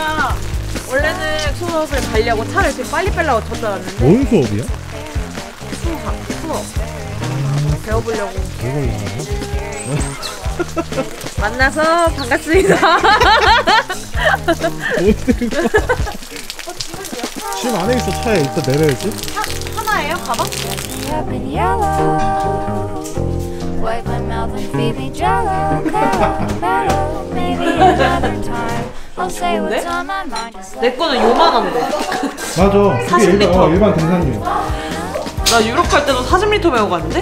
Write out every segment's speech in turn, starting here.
제가 원래는 수업을 가려고 차를 지금 빨리 빼려고 젖다 놨는데. 뭔 수업이야? 수업. 배워보려고. 만나서 반갑습니다. 지금 안에 있어. 차에 일단 내려야지. 하나예요? 가방? 내 거는 요만한데. 맞아. 40리터. 일반 등산용. 나 유럽 갈 때도 40리터 메고 갔는데?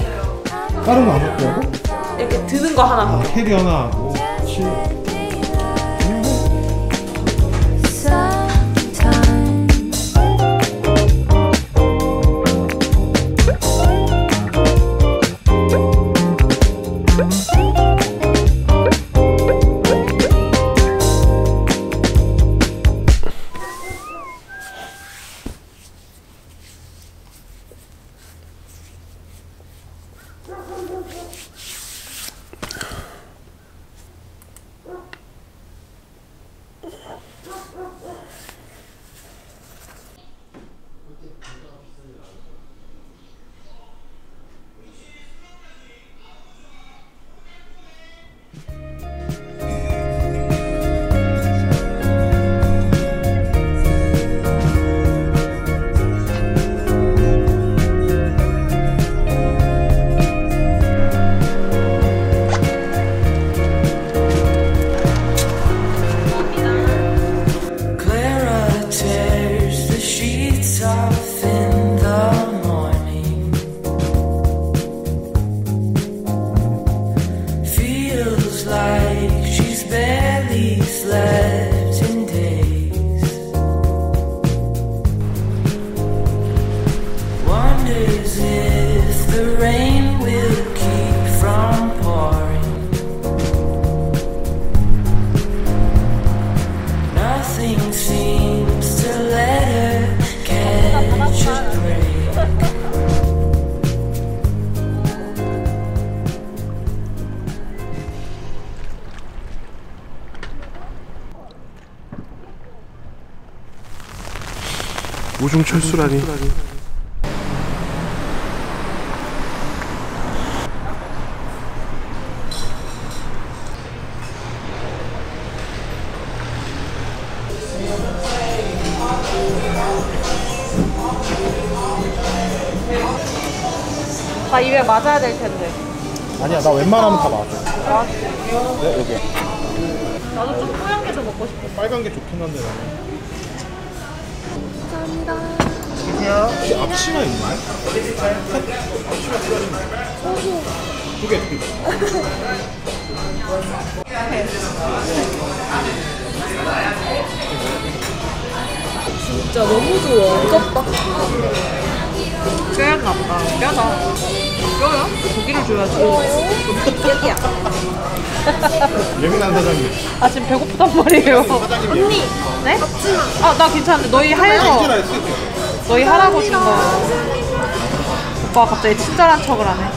다른 거 안 갖고 가고? 이렇게 드는 거 하나. 아, 캐리어나 7. 우중철수라니. 나 입에 맞아야 될 텐데. 아니야, 나 웬만하면 다 맞아. 아, 네, 여기야. 나도 좀 뽀얀 게 더 먹고 싶어. 빨간 게 좋긴 한데 나는. 감사합니다. 혹시 앞치마 있나요? 앞치마 필요하신가요? 두 개. 진짜 너무 좋아. 미쳤다. 뼈였나 보다. 뼈다. 뼈야? 고기를 줘야지. 여기야. 예민한 사장님. 아 지금 배고프단 말이에요. 언니. 네? 아 나 괜찮은데 너희 할 거. 너희 하라고 준 거. 오빠가 갑자기 친절한 척을 하네.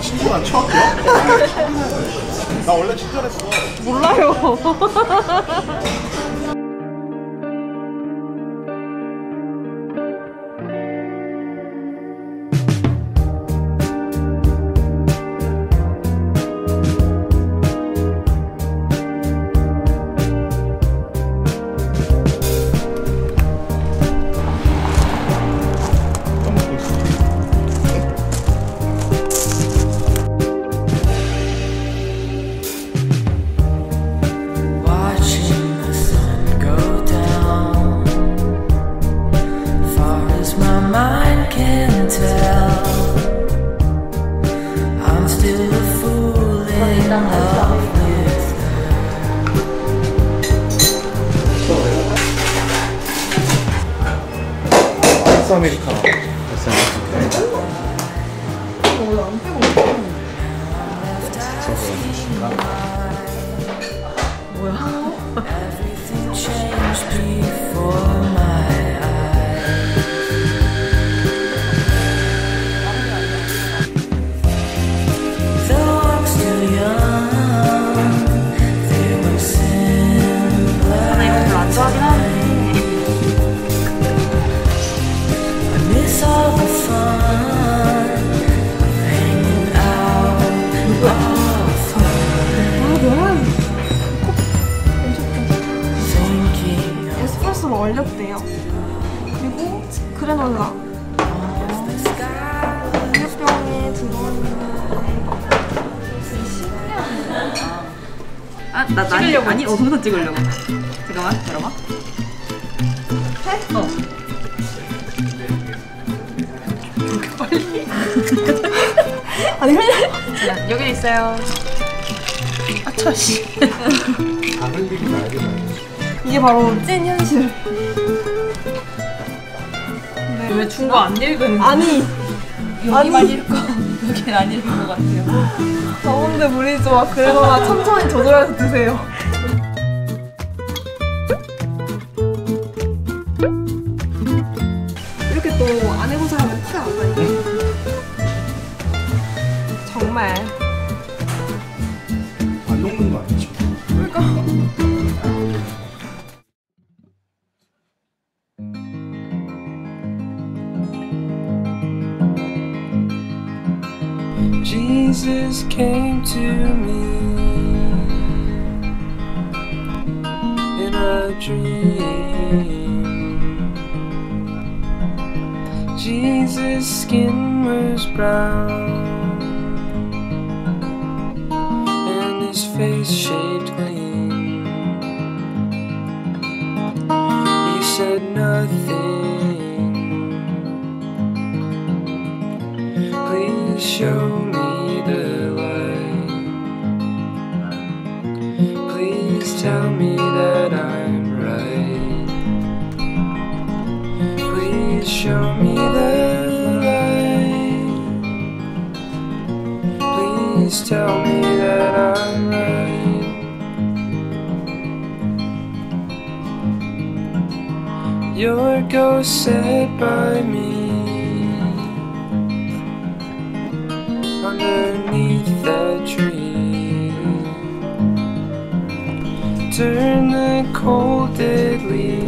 친절한 척이요? 나 원래 친절했어. 몰라요. 아이스 아메리카노. 뭐야? Though I'm still young, they were simpler. 값으로 얼렸대요. 그리고 그래놀라 우유병에 들어있는 나 찍으려고 아니 동영상 찍으려고. 잠깐만 열어봐. 해? 빨리. 아니 자, 여기 있어요. 아차 씨. 다 흘리기 말게 말게. 이게 바로 찐 현실. 왜 준 거 안 읽은? 아니 여기만 읽고 여기는 안 읽은 것 같아요. 더운데 물이 좋아. 그래서 천천히 조절해서 드세요. 이렇게 또 안 해본 사람은 티가 안 나니까. 정말. 안 녹는 거 아니죠? 그러니까. Jesus came to me in a dream. Jesus' skin was brown and his face shaped clean. He said nothing. Please show me the light. Please tell me that I'm right. Please show me the light. Please tell me that I'm right. Your ghost sat by me underneath that tree. Turn the cold dead leaves